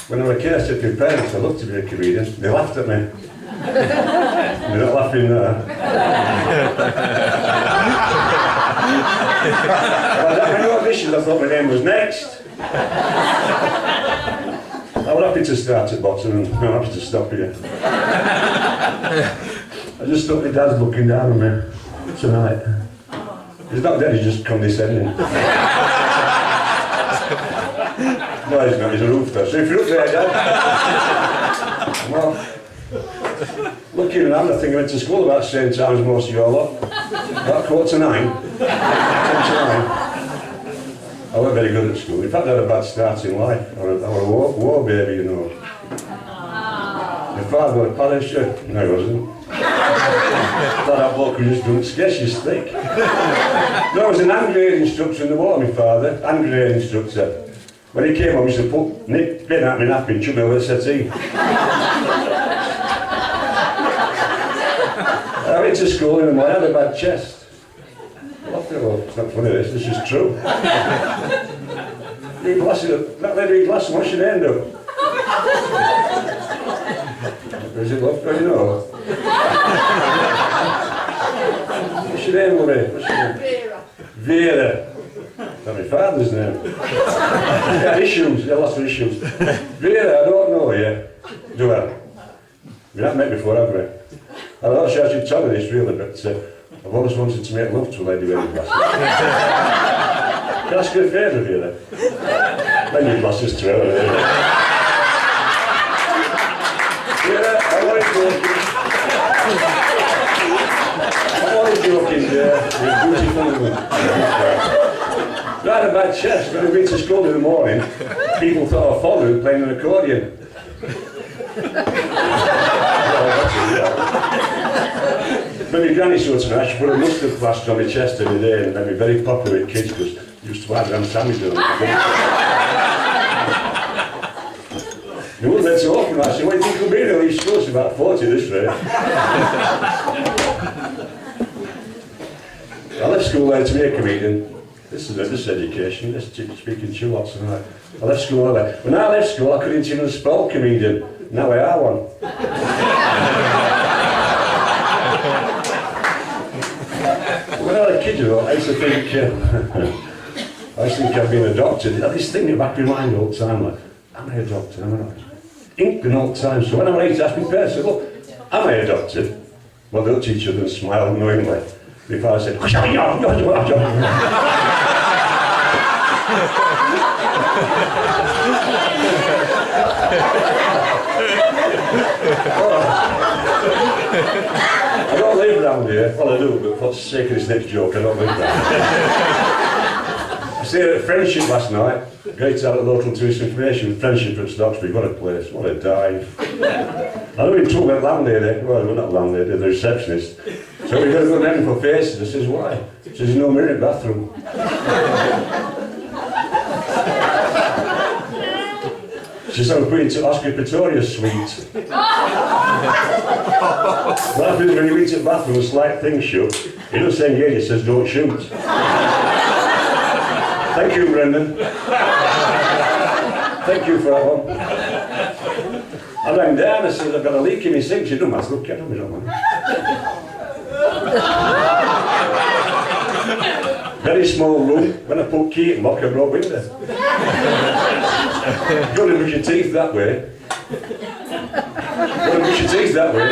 When I was a kid, I said to my parents, I'd love to be a comedian. They laughed at me. They're not laughing now. Well, I had many auditions, I thought my name was next. I was happy to start at bottom and I'm happy to stop here. I just thought my dad's looking down on me tonight. He's not dead, he's just condescending. No, he's not, he's a roofer. So if you're up there, Dad. Well, looking around, I think I went to school about the same time as most of you all lot. About 8:45. 8:45. I wasn't very good at school. In fact, I had a bad start in life. I was a war baby, you know. My father got a parachute. No, he wasn't. That bloke who just doesn't sketch his stick. No, I was an hand grenade instructor in the war, my father. Hand grenade instructor. When he came home, he said, put Nick pin at me napping, chuck me over the settee. I went to school in the morning, I had a bad chest. Well, it's not funny this is true. You glasses, that lady with glasses, what's your name do? Is it love? You know. What's your name, Marie? What's your name? Vera. That's my father's name. He had issues, he had lots of issues. Vera, I don't know you. Do I? We haven't met before, have we? I thought she actually told me this really, but I've always wanted to make love to a lady wearing glasses. Can I ask you a favour, Vera? Lend your glasses to her. Vera, I'm only joking, yeah. You're a beautiful woman. I had a bad chest. When I went to school in the morning, people thought I father was playing an accordion. When my granny saw to me, she put a mustard plaster on my chest every day and made me very popular with kids because I used to have them sandwiches on. They wouldn't let it open. I said, what do you think will be in these schools? About 40 this way. I left school there to be a comedian. This is education, this is speaking to lots and that. I left school early. When I left school, I couldn't even spell comedian. Now I are one. When I was a kid, you know, I used to think I've been adopted. I had this thing in the back of my mind all the time, like, am I adopted? Am I not? Inkling all the time. So when I was 8, I asked my parents, look, am I adopted? Well, they looked at each other and smiled knowingly. My father said, oh. I don't live around here. Well, I do, but for the sake of this next joke, I don't live around here. I stayed at Friendship last night. Great to have a local tourist information. Friendship from Stocksbury, what a place, what a dive. I know we talk about landlady. Well, we're not landlady, the receptionist. So we got to go down for faces. I says, why? She says, there's no mirror in the bathroom. She said, I'm putting to Oscar Pretoria's suite. What happens when you eat at the bathroom, a slight thing shut, he doesn't say engage, he says, don't shoot. Thank you, Brendan. Thank you for that one. I rang down, I said, I've got a leak in my sink. She don't mind, look at me, don't mind. Very small room. When I put key in lock, I broke window. You've got to brush your teeth that way. You've got to brush your teeth that way.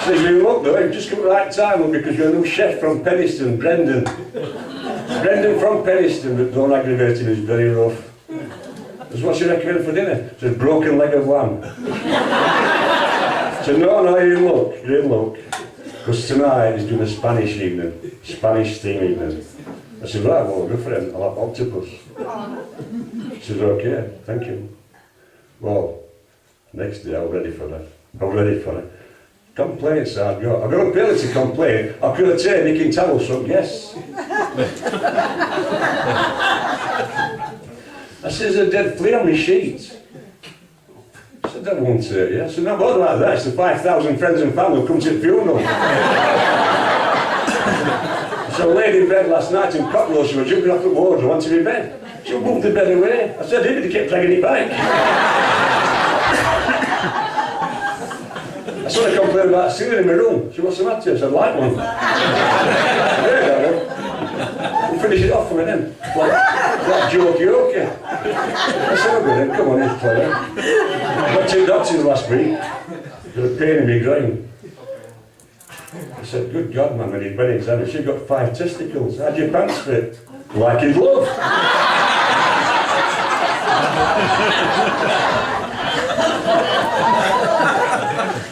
Says, you look though, you've just come at the right time, look, because you're a new chef from Penistone, Brendan. Brendan from Penistone, but don't aggravate him, he's very rough. Says, what's your recommend for dinner? Says, broken leg of lamb. Said, no, you didn't look, Because tonight he's doing a Spanish evening, Spanish theme evening. I said, right, well, good for him, I'll have octopus. She says, okay, thank you. Well, next day I was ready for that. Complaints I've got an ability to complain. I could have taken nicking towels from, yes. I said, there's a dead flea on my sheet. I said, that won't hurt you. I said, no, more like that, it's the 5,000 friends and family who come to the funeral. So I laid in bed last night in cockroach, she was jumping off the wardrobe, wanted to be in bed. She moved the bed away. I said, he kept dragging it back. I sort of complained about ceiling in my room. She wants some matter. I said, like one. We'll finish it off for me then. Like jokey. I said, oh, good then, come on, it's clever. I got 2 doctors last week. Got a pain in my groin. I said, good God, man, when he went examined, she'd got 5 testicles. How'd your pants fit? Like his love.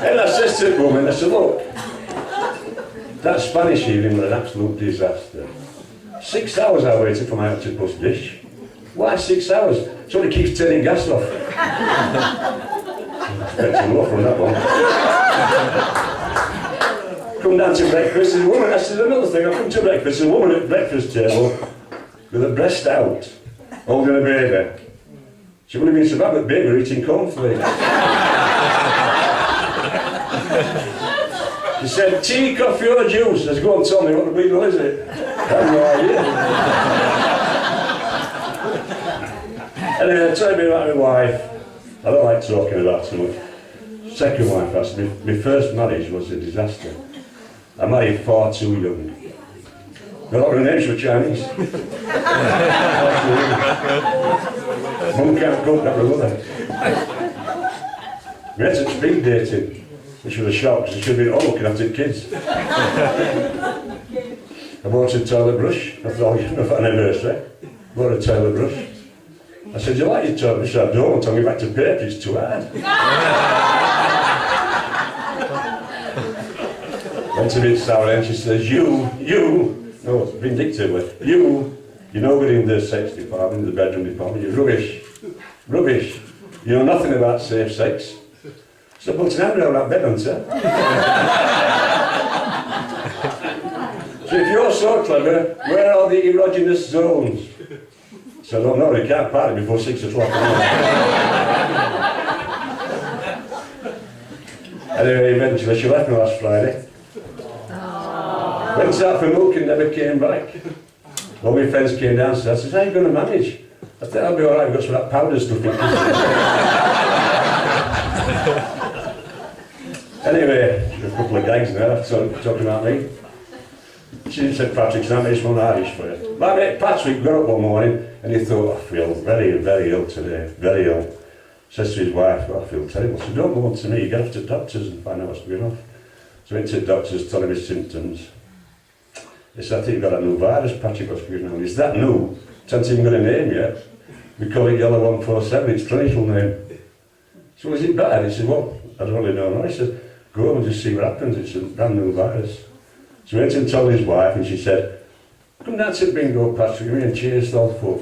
And I said to the woman, I said, look, that Spanish evening was an absolute disaster. 6 hours I waited for my octopus dish. Why 6 hours? So it keeps turning gas off. I expect some more from that one. Come down to breakfast, there's a woman, I said another thing, I come to breakfast, there's a woman at the breakfast table with her breast out, holding a baby. She wouldn't have been so bad, but baby were eating cornflakes. She said, tea, coffee or juice? I said, go and tell me, what the bleed hell is it? I have no idea. Anyway, I'll tell you about my wife. I don't like talking about too much. Second wife, actually, my first marriage was a disaster. I married far too young. A lot of the names were Chinese. Mum can't cook, that was mother. We had some speed dating, which was a shock, because I should have been all looking after the kids. I bought a toilet brush, I thought, you know, for an anniversary. Bought a toilet brush. I said, do you like your toilet brush? I don't, I'll get back to paper, it's too hard. Went to Miss Sarah and she says, no, vindictively, you know we're in the sex department, the bedroom department, you're rubbish. You know nothing about safe sex. So put an hand around that bed, hunter. So if you're so clever, where are the erogenous zones? So I don't know, they can't party before 6 o'clock. Anyway, eventually she left me last Friday. Went out for milk and never came back. All my friends came downstairs. I said, how are you going to manage? I said, I'll be alright, I've got some of that powder stuff in. Anyway, a couple of gags there, talking about me. She said, Patrick, can I make some Irish for you? My mate Patrick got up one morning and he thought, I feel very, very ill today, very ill. Says to his wife, I feel terrible. She said, don't go on to me, you get off to doctors and find out what's going on. So went to the doctors, told him his symptoms. They said, I think you've got a new virus, Patrick, what's going on? Is that new? It hasn't even got a name yet. We call it Yellow 147, its clinical name. So is it bad? He said, well, I don't really know. He said, go home and just see what happens, it's a brand new virus. So he went and told his wife and she said, come down to bingo, Patrick, give me and cheer yourself up.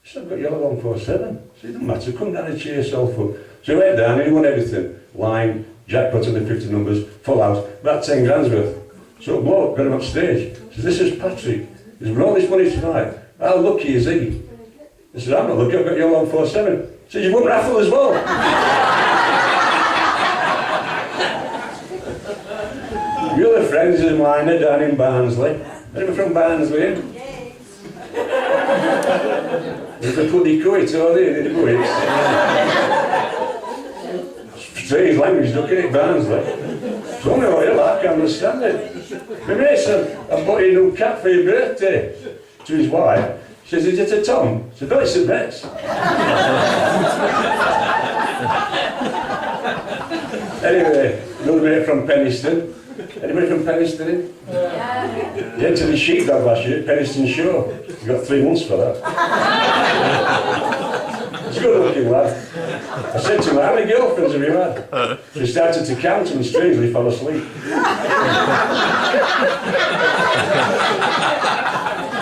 He said, I've got Yellow 147. So it doesn't matter, come down and cheer yourself up. So he went down and he won everything. Line, jackpot on the 50 numbers, full house, about 10 grand's worth. So a bloke got him up stage. He said, this is Patrick. He said, we're all this money tonight. How lucky is he? He said, I'm not lucky, I've got Yellow 147. He said, you won raffle as well. The other friends is mine, they're down in Barnsley. Anyone from Barnsley? There's a bloody quit, are they? The quits. Strange language, look at it, Barnsley. So only what you like, I can't understand it. My mate said, I bought you a new cat for your birthday. To his wife. She says, is it a Tom? She said, no, it's a Betts. Anyway, another mate from Penistone. Anybody from Penistone? Yeah. He entered the sheepdog last year at Penistone Show. He got 3 months for that. He's a good looking lad. I said to him, how many girlfriends have you had? He started to count them and strangely fell asleep.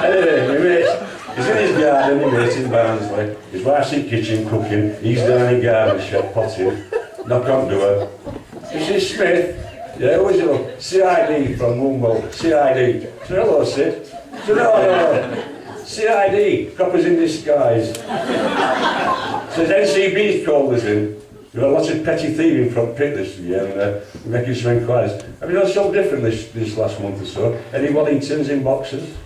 Anyway, my mate, he's in his garden, my mate in Barnsley. His wife's in the kitchen cooking, he's down in the garden shed potting. Knock on door. This is Smith. Yeah, who is it? CID from Mumbo. CID. So hello, Sid. So no. CID, coppers in disguise. Says NCB's called us in. We've had lots of petty thieving from Pit this year and we're making some inquiries. Have you done something different this last month or so? Any Wellingtons in boxes?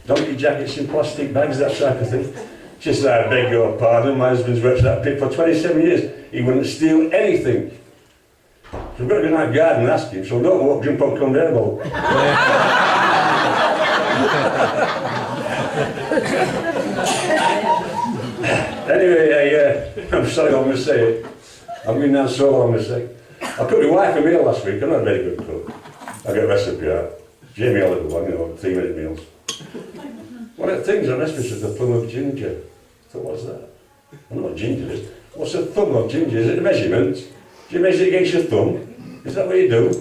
donkey jackets in plastic bags, that type of thing. She said, I beg your pardon, my husband's worked for that pit for 27 years. He wouldn't steal anything. So we've got to go in that garden and ask him, so don't walk, jump on conveyor belt. Anyway, I'm sorry I'm going to say it. I've been down so long, I'm going to say. I cooked my wife a meal last week. I'm not a very good cook. I got a recipe out. Jamie Oliver one, 3-minute meals. One of the things on recipe is the thumb of ginger. I thought, what's that? I know what ginger is. What's a thumb of ginger? Is it a measurement? Do you measure it against your thumb? Is that what you do?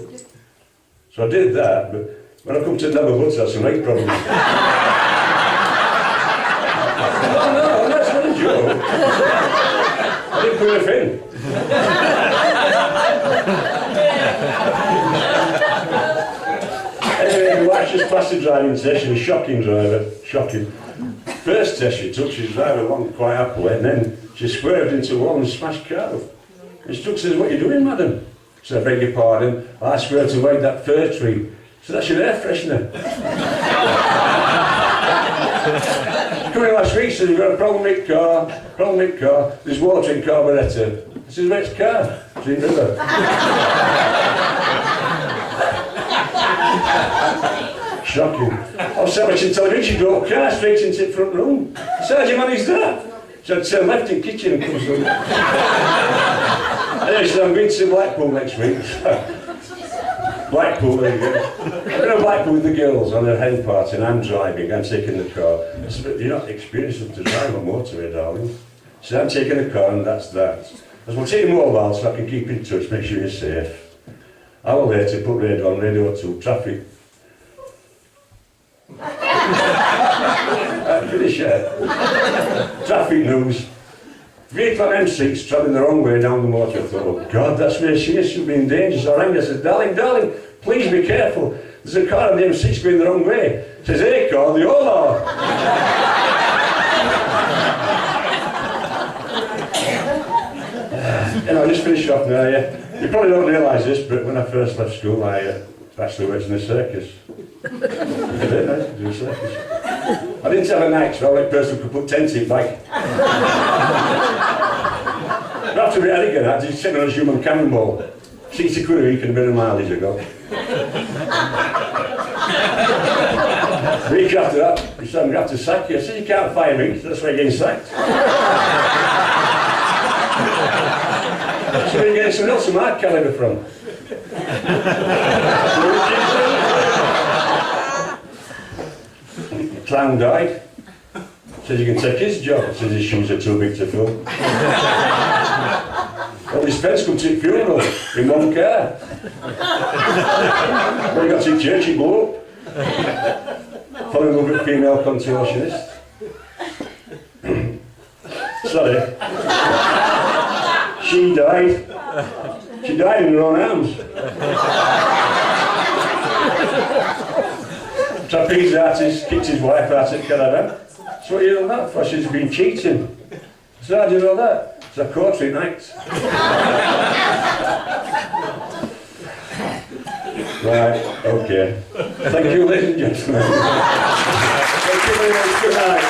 So I did that, but when I come to number butts, that's some leg problems. No, that's not a joke. I didn't put enough in. Anyway, my wife's just passed the driving test. She was a shocking driver, shocking. First test she took, she was driving along quite happily, and then she swerved into a wall and smashed the car up. And she took says, what are you doing, madam? I said, I beg your pardon, I swerved to avoid that fir tree. So that's your air freshener. Coming last week, says, we've got a problem with car, there's water in carburettor. I says, where's the car? It's in the river. Shocking. I was sat watching television, she drove a car straight into the front room. I said, how'd you manage that? She had to turn left in the kitchen and come through. Anyway, she said, I'm going to Blackpool next week. Blackpool, there you go. I'm going to Blackpool with the girls on their hen party and I'm driving, I'm taking the car. I said, but you're not experienced enough to drive a motorway, darling. She said, I'm taking the car and that's that. I said, well, take your mobile so I can keep in touch, make sure you're safe. Hour later, put radio on, radio 2, traffic. Finish it. Traffic news. Vehicle on M6 travelling the wrong way down the motorway. I thought, oh God, that's where she is, she'll be in danger. So I rang her, I said, darling, please be careful. There's a car on the M6 going the wrong way. She says, hey, car, the Ola. And I'll just finish off now, yeah. You probably don't realise this, but when I first left school, I actually worked in a circus. I did a circus. I didn't have a knife, so I like person could put tents in back. But after we had it, I just sitting on a human cannonball. 60 quid a week and a bit of mileage ago. Week after that, he said, I'm going to have to sack you. I said, you can't fire me, so that's why you're getting sacked. So you're getting someone else from my calibre from. Clown died. Says you can take his job. Says his shoes are too big to fill. Well, his friends come to the funeral in one car. When he got to church, he blew up. Falling in love with a female contortionist. Sorry. She died. She died in her own arms. Trapeze artist kicked his wife out at caravan. So what are you doing that for? She's been cheating. So how do you know that? It's a caught her night. Right, okay. Thank you, ladies and gentlemen. Thank you very much. Good night.